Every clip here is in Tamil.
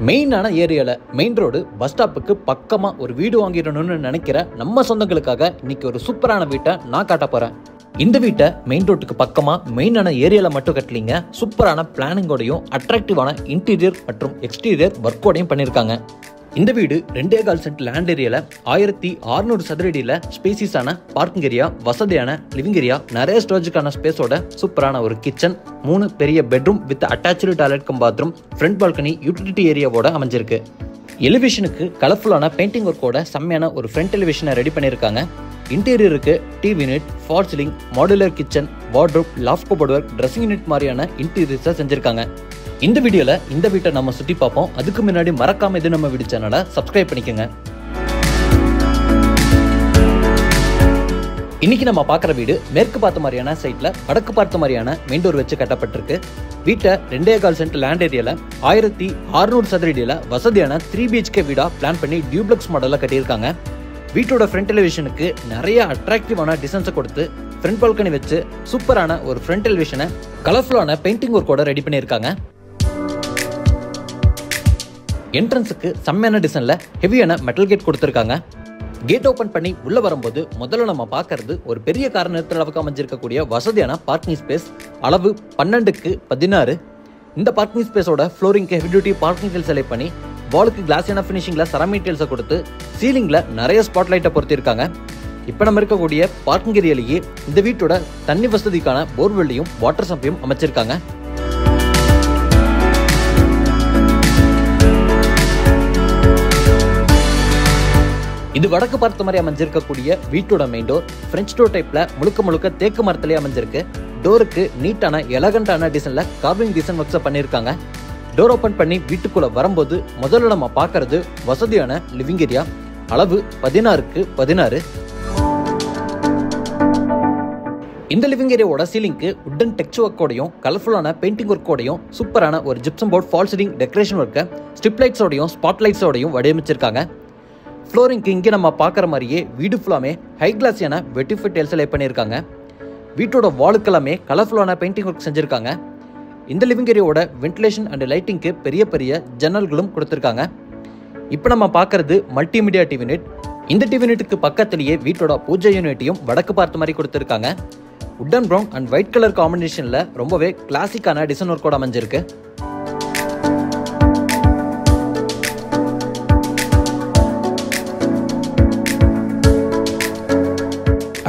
மெயினான ஏரியாவில் மெயின் ரோடு பஸ் ஸ்டாப்புக்கு பக்கமாக ஒரு வீடு வாங்கிடணும்னு நினைக்கிற நம்ம சொந்தங்களுக்காக இன்னைக்கு ஒரு சூப்பரான வீட்டை நான் காட்ட போகிறேன். இந்த வீட்டை மெயின் ரோட்டுக்கு பக்கமாக மெயினான ஏரியாவில் மட்டும் கட்டலிங்க, சூப்பரான பிளானிங்கோடையும் அட்ராக்டிவான இன்டீரியர் மற்றும் எக்ஸ்டீரியர் ஒர்க்கோடையும் பண்ணியிருக்காங்க. இந்த வீடு 2.25 சென்ட் லேண்ட் ஏரியாவில் 1600 சதுரடியில் ஸ்பேசிஸான பார்க்கிங் ஏரியா, வசதியான லிவிங் ஏரியா, நிறைய ஸ்டோரேஜுக்கான ஸ்பேஸோட சூப்பரான ஒரு கிச்சன், 3 பெரிய bedroom with attach toilet cum bathroom, front balcony, utility ஏரியாவோட அமைஞ்சிருக்கு. எலிவேஷனுக்கு கலர்ஃபுல்லான பெயிண்டிங் ஒர்க்கோட செம்மையான ஒரு ஃப்ரண்ட் எலிவேஷனை ரெடி பண்ணியிருக்காங்க. இன்டீரியருக்கு TV unit, fall ceiling, modular kitchen, wardrobe, loft cupboard work, dressing unit மாதிரியான இன்டீரியர்ஸை செஞ்சிருக்காங்க. இந்த வீடியோவில் இந்த வீட்டை நம்ம சுற்றி பார்ப்போம். அதுக்கு முன்னாடி மறக்காம இது நம்ம வீடியோ சேனலை சப்ஸ்கிரைப் பண்ணிக்கோங்க. இன்னைக்கு நம்ம பார்க்குற வீடு மேற்கு பார்த்த மாதிரியான சைட்டில் வடக்கு பார்த்த மாதிரியான மெயின் டோர் வச்சு கட்டப்பட்டிருக்கு. வீட்டை 2.25 சென்ட் லேண்ட் ஏரியாவில் 1600 சதுரடியில் வசதியான 3 BHK வீடாக பிளான் பண்ணி டியூப்ளெக்ஸ் மாடலில் கட்டியிருக்காங்க. வீட்டோட ஃப்ரண்ட் எலிவேஷனுக்கு நிறைய அட்ராக்டிவான டிசைன்ஸை கொடுத்து ஃப்ரண்ட் பால்கனி வச்சு சூப்பரான ஒரு ஃப்ரண்ட் எலிவேஷனை கலர்ஃபுல்லான பெயிண்டிங் ஒர்க்கோட ரெடி பண்ணியிருக்காங்க. என்ட்ரன்ஸுக்கு செம்மையான டிசைன்ல ஹெவியான மெட்டல் கேட் கொடுத்துருக்காங்க. கேட் ஓபன் பண்ணி உள்ள வரும்போது முதல்ல நம்ம பார்க்கறது ஒரு பெரிய கார் நிறுத்துற அளவுக்கு அமைஞ்சிருக்கக்கூடிய வசதியான பார்க்கிங் ஸ்பேஸ். அளவு 12x16. இந்த பார்க்கிங் ஸ்பேஸோட ஃப்ளோரிங்க்கு heavy duty parking tiles select பண்ணி வாலுக்கு கிளாஸியான ஃபினிஷிங்ல செராமிக் டைல்ஸை கொடுத்து சீலிங்ல நிறைய ஸ்பாட் லைட்டை பொருத்திருக்காங்க. இப்போ நம்ம இருக்கக்கூடிய பார்க்கிங் ஏரியாலேயே இந்த வீட்டோட தண்ணி வசதிக்கான போர்வெல்லையும் வாட்டர் சம்பையும் அமைச்சிருக்காங்க. இது வடக்கு பார்த்த மாதிரி அமைஞ்சிருக்கக்கூடிய வீட்டோட மெயின் டோர். பிரெஞ்ச் டோர் டைப்ல முழுக்க தேக்கு மரத்திலே அமைஞ்சிருக்கு. டோருக்கு நீட்டான எலகண்டான டிசைன்ல கார்விங் டிசைன் ஒர்க்ஸ் பண்ணியிருக்காங்க. டோர் ஓபன் பண்ணி வீட்டுக்குள்ள வரும்போது முதல்ல நம்ம பார்க்கறது வசதியான லிவிங் ஏரியா. அளவு 16x16. இந்த லிவிங் ஏரியாவோட சீலிங்க்கு உட்டன் டெக்ஸ்சர் ஒர்க்கோடையும் கலர்ஃபுல்லான பெயிண்டிங் ஒர்க்கோடையும் சூப்பரான ஒரு gypsum board fall ceiling decoration ஒர்க்கை ஸ்ட்ரிப் லைட்ஸோடையும் ஸ்பாட் லைட்ஸோடையும் வடிவமைச்சிருக்காங்க. ஃப்ளோரிங்க்கு இங்கே நம்ம பார்க்குற மாதிரியே வீடு ஃபுல்லாமே ஹை கிளாஸியான வெட்டிஃபிட் டைல்ஸ் லே பண்ணியிருக்காங்க. வீட்டோட வாலுக்கெல்லாமே கலர்ஃபுல்லான பெயிண்டிங் ஒர்க் செஞ்சுருக்காங்க. இந்த லிவிங் ஏரியாவோட வென்டிலேஷன் அண்ட் லைட்டிங்க்கு பெரிய ஜன்னல்களும் கொடுத்துருக்காங்க. இப்போ நம்ம பார்க்குறது மல்டிமீடியா டிவி யூனிட். இந்த டிவி யூனிட்டுக்கு பக்கத்திலேயே வீட்டோட பூஜை யூனிட்டையும் வடக்கு பார்த்த மாதிரி கொடுத்துருக்காங்க. Wooden brown and white colour காம்பினேஷனில் ரொம்பவே கிளாசிக்கான டிசைன் ஒர்க்கோட அமைஞ்சிருக்கு.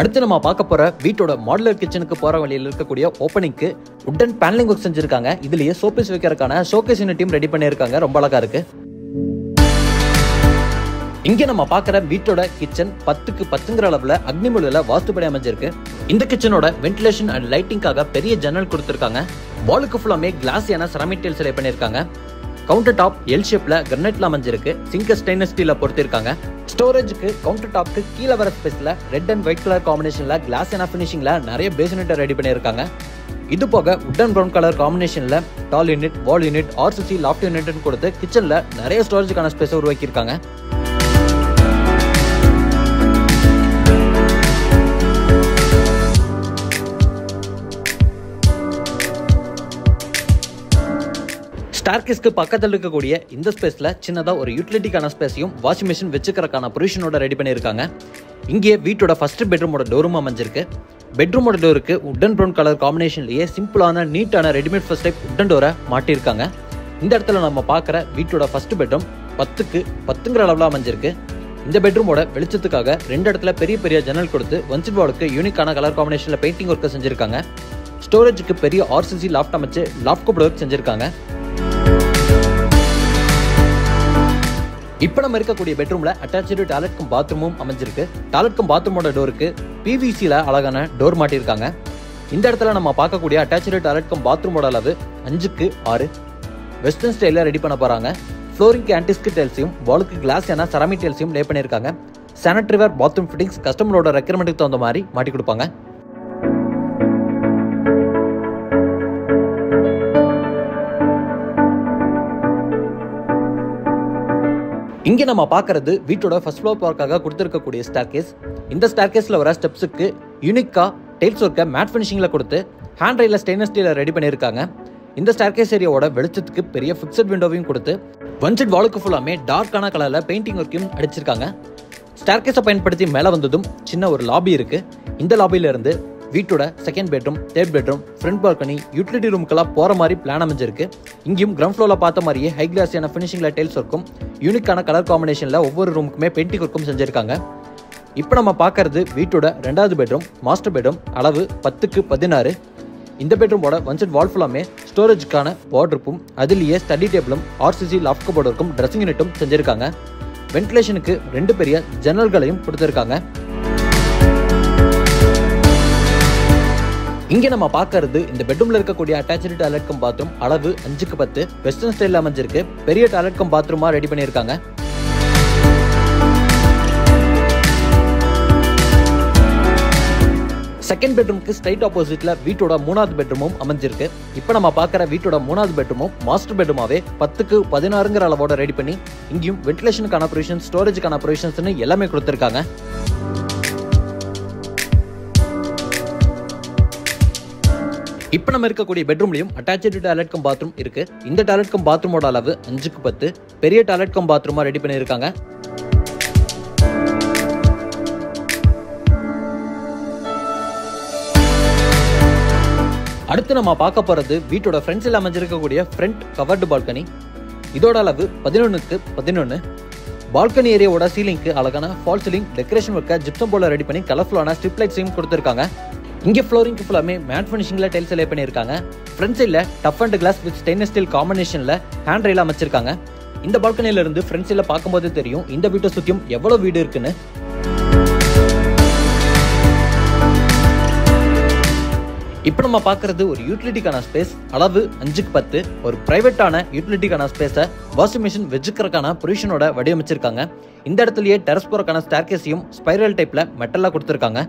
அடுத்து நம்ம பார்க்க போற வீட்டோட மாடுலர் கிச்சனுக்கு போற வழியில் இருக்கக்கூடிய ஓப்பனிங்க்கு உட்டன் பேனலிங் ஒர்க் செஞ்சிருக்காங்க. இதுலயே ஷோகேஸ் வைக்கிறதுக்கான ஷோகேஸ் யூனிட்டையும் ரெடி பண்ணியிருக்காங்க. ரொம்ப அழகா இருக்கு. இங்க நம்ம பார்க்குற வீட்டோட கிச்சன் 10x10 அளவுல அக்னிமுலையில வாஸ்துபடி அமைஞ்சிருக்கு. இந்த கிச்சனோட வென்டிலேஷன் அண்ட் லைட்டிங்காக பெரிய ஜன்னல் கொடுத்துருக்காங்க. வாலுக்கு ஃபுல்லாமே கிளாஸியான செராமிக் டைல்ஸ் ரெடி பண்ணியிருக்காங்க. கவுண்டர் டாப் எல் ஷேப்ல கிரானைட்ல அமைஞ்சிருக்கு. சிங்க் ஸ்டெயின்லெஸ் ஸ்டீல்ல பொறுத்திருக்காங்க. ஸ்டோரேஜுக்கு கவுண்டர் டாப்க்கு கீழே வர ஸ்பேஸ்ல ரெட் அண்ட் ஒயிட் கலர் காம்பினேஷன்ல கிளாஸியான ஃபினிஷிங்ல நிறைய பேஸ் யூனிட்டை ரெடி பண்ணியிருக்காங்க. இது போக உட்டன் ப்ரௌன் கலர் காம்பினேஷன்ல tall unit, wall unit, RCC loft யூனிட்னு கொடுத்து கிச்சன்ல நிறைய ஸ்டோரேஜுக்கான ஸ்பேஸை உருவாக்கியிருக்காங்க. ஸ்டார்கேஸ்க்கு பக்கத்தில் இருக்கக்கூடிய இந்த ஸ்பேஸ்ல சின்னதா ஒரு யூட்டிலிட்டிக்கான ஸ்பேஸையும் வாஷிங் மிஷின் வச்சுக்கிறக்கான பொசிஷனோட ரெடி பண்ணியிருக்காங்க. இங்கே வீட்டோட ஃபர்ஸ்ட் பெட்ரூமோட டோரும் அமைஞ்சிருக்கு. பெட்ரூமோட டோருக்கு உட்டன் ப்ரௌன் கலர் காம்பினேஷன்லயே சிம்பிளான நீட்டான ரெடிமேட் ஃபர்ஸ்ட் டைப் உட்டன் டோரை மாட்டியிருக்காங்க. இந்த இடத்துல நம்ம பார்க்குற வீட்டோட ஃபர்ஸ்ட் பெட்ரூம் 10x10 அளவில் அமைஞ்சிருக்கு. இந்த பெட்ரூமோட வெளிச்சத்துக்காக 2 இடத்துல பெரிய ஜன்னல் கொடுத்து ஒன்சிட் வாலுக்கு யூனிக்கான கலர் காம்பினேஷன்ல பெயிண்டிங் ஒர்க்கை செஞ்சிருக்காங்க. ஸ்டோரேஜுக்கு பெரிய RCC லாஃப்ட் அமைச்சு லாஃப்ட் கபோர்ட் ஒர்க் செஞ்சிருக்காங்க. இப்போ நம்ம இருக்கக்கூடிய பெட்ரூம்ல அட்டாச்சு டாய்லெட் கம் பாத்ரூமும் அமைஞ்சிருக்கு. டாய்லெட் கம் பாத்ரூமோட டோருக்கு PVCல அழகான டோர் மாட்டியிருக்காங்க. இந்த இடத்துல நம்ம பார்க்கக்கூடிய அட்டாச்சு டாய்லெட் கம் பாத்ரூமோட அளவு 5x6. வெஸ்டர்ன் ஸ்டைல ரெடி பண்ண போறாங்க. ஃப்ளோரிங்க்கு ஆன்டிஸ்க் டைல்ஸையும் வாலுக்கு கிளாஸியான செராமிக் டைல்ஸையும் லே பண்ணியிருக்காங்க. சானிட்டரி வேர் பாத்ரூம் ஃபிட்டிங்ஸ் கஸ்டமரோட ரெக்யர்மெண்ட்டுக்கு தகுந்த மாதிரி மாட்டி கொடுப்பாங்க. இங்கே நம்ம பார்க்கறது வீட்டோட ஃபர்ஸ்ட் ஃப்ளோர் பார்க்காக கொடுத்துருக்கக்கூடிய ஸ்டார்கேஸ். இந்த ஸ்டார்கேஸ்ல வர ஸ்டெப்ஸுக்கு யூனிக்கா டைல்ஸ் ஒர்க்கை மேட் ஃபினிஷிங்ல கொடுத்து ஹேண்ட் ரெயில ஸ்டெயின்லெஸ் ஸ்டீல ரெடி பண்ணியிருக்காங்க. இந்த ஸ்டார்கேஸ் ஏரியாவோட வெளிச்சத்துக்கு பெரிய ஃபிக்ஸட் விண்டோவையும் கொடுத்து ஒன் சைட் வாலுக்கு ஃபுல்லாமே டார்க்கான கலர்ல பெயிண்டிங் ஒர்க்கையும் அடிச்சிருக்காங்க. ஸ்டேர்கேஸை பயன்படுத்தி மேலே வந்ததும் சின்ன ஒரு லாபி இருக்கு. இந்த லாபியில இருந்து வீட்டோட second bedroom, third bedroom, front balcony, utility ரூமுக்கெல்லாம் போற மாதிரி பிளான் அமைஞ்சிருக்கு. இங்கேயும் கிரவுண்ட் ஃப்ளோர்ல பார்த்த மாதிரியே ஹை கிளாஸியான ஃபினிஷிங்ல டைல்ஸ் ஒர்க்கும் யூனிக்கான கலர் காம்பினேஷன்ல ஒவ்வொரு ரூமுக்குமே பெயிண்டிங் ஒர்க்கும் செஞ்சிருக்காங்க. இப்போ நம்ம பார்க்கறது வீட்டோட 2வது பெட்ரூம், மாஸ்டர் பெட்ரூம், அளவு 10x16. இந்த பெட்ரூமோட ஒன் சைட் வால் ஃபுல்லாமே ஸ்டோரேஜுக்கான வார்ட்ரோப்பும் அதுலேயே ஸ்டடி டேபிளும் ஆர்சிசி லாஃப்ட் கபோர்ட் ஒர்க்கும் ட்ரெஸ்ஸிங் யூனிட்டும் செஞ்சிருக்காங்க. வென்டிலேஷனுக்கு 2 பெரிய ஜன்னல்களையும் கொடுத்துருக்காங்க. இங்கே நம்ம பார்க்கறது இந்த பெட்ரூம்ல இருக்கக்கூடிய அட்டாச்சு டாய்லெட் கம் பாத்ரூம், அளவு 5x10 வெஸ்டர்ன் ஸ்டைலில் அமைஞ்சிருக்கு. பெரிய டாய்லெட் கம் பாத்ரூமா ரெடி பண்ணியிருக்காங்க. செகண்ட் பெட்ரூமுக்கு ஸ்ட்ரைட் ஆப்போசிட்ல வீட்டோட 3வது பெட்ரூமும் அமைஞ்சிருக்கு. இப்போ நம்ம பார்க்குற வீட்டோட 3வது பெட்ரூமும் மாஸ்டர் பெட்ரூமாவே 10x16ங்கிற அளவோட ரெடி பண்ணி இங்கேயும் வென்டிலேஷனுக்கான ப்ரொவிஷன்ஸ், ஸ்டோரேஜுக்கான ப்ரொவிஷன்ஸ்னு எல்லாமே கொடுத்துருக்காங்க. இப்போ நம்ம இருக்கக்கூடிய பெட்ரூம்லையும் அட்டாச்சு டாய்லெட் கம் பாத்ரூம் இருக்கு. இந்த டாய்லெட் கம் பாத்ரூமோட அளவு 5x10 பெரிய டாய்லெட் கம் பாத்ரூமா ரெடி பண்ணியிருக்காங்க. அடுத்து நம்ம பார்க்க போறது வீட்டோட ஃப்ரண்ட்ஸில் அமைஞ்சிருக்கக்கூடிய ஃப்ரண்ட் கவர்டு பால்கனி. இதோட அளவு 11x11. பால்கனி ஏரியாவோட சீலிங்க்கு அழகான ஃபால் சீலிங் டெக்கரேஷன் ஒர்க்கை ஜிப்சம் போல ரெடி பண்ணி கலர்ஃபுல்லான ஸ்ட்ரிப் லைட்ஸையும் கொடுத்துருக்காங்க. இங்கே ஃப்ளோரிங்க்கு ஃபுல்லாமே மேட் ஃபினிஷிங்ல டைல்ஸ் லே பண்ணியிருக்காங்க. ஃப்ரண்ட் சைடில் tough and glass with stainless steel காம்பினேஷன்ல ஹேண்ட் ரெயில் அமைச்சிருக்காங்க. இந்த பால்கனியில இருந்து ஃப்ரண்ட் சைடில் பார்க்கும்போது தெரியும் இந்த வீட்டை சுற்றியும் எவ்வளோ வீடு இருக்குன்னு. இப்போ நம்ம பார்க்கறது ஒரு யூட்டிலிட்டிக்கான ஸ்பேஸ், அளவு 5x10. ஒரு பிரைவேட்டான யூட்டிலிட்டிக்கான ஸ்பேஸை வாஷிங் மிஷின் வச்சுக்கிறதுக்கான பொசிஷனோட வடிவமைச்சிருக்காங்க. இந்த இடத்துலயே டெரஸ் போறக்கான ஸ்டேர்கேஸையும் ஸ்பைரல் டைப்ல மெட்டலா கொடுத்துருக்காங்க.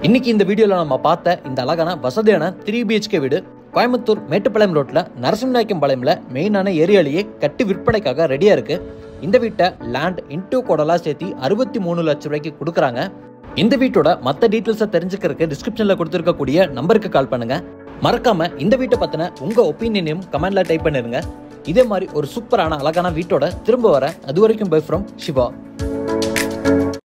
இன்னைக்கு இந்த வீடியோல நம்ம பார்த்த இந்த அழகான வசதியான 3 BHK வீடு கோயம்புத்தூர் மேட்டுப்பாளையம் ரோட்ல நரசிம்மநாயக்கம்பாளையம்ல மெயினான ஏரியாலேயே கட்டி விற்பனைக்காக ரெடியா இருக்கு. இந்த வீட்டை லேண்ட் இன்டூ கோடலா சேர்த்து 63 லட்சம் ரூபாய்க்கு கொடுக்குறாங்க. இந்த வீட்டோட மற்ற டீட்டெயில்ஸை தெரிஞ்சுக்கிறதுக்கு டிஸ்கிரிப்ஷன்ல கொடுத்துருக்கக்கூடிய நம்பருக்கு கால் பண்ணுங்க. மறக்காம இந்த வீட்டை பத்தின உங்க ஒப்பீனியனையும் கமெண்ட்ல டைப் பண்ணிருங்க. இதே மாதிரி ஒரு சூப்பரான அழகான வீட்டோட திரும்ப வர. அது வரைக்கும் பை ஃப்ரம் சிவா.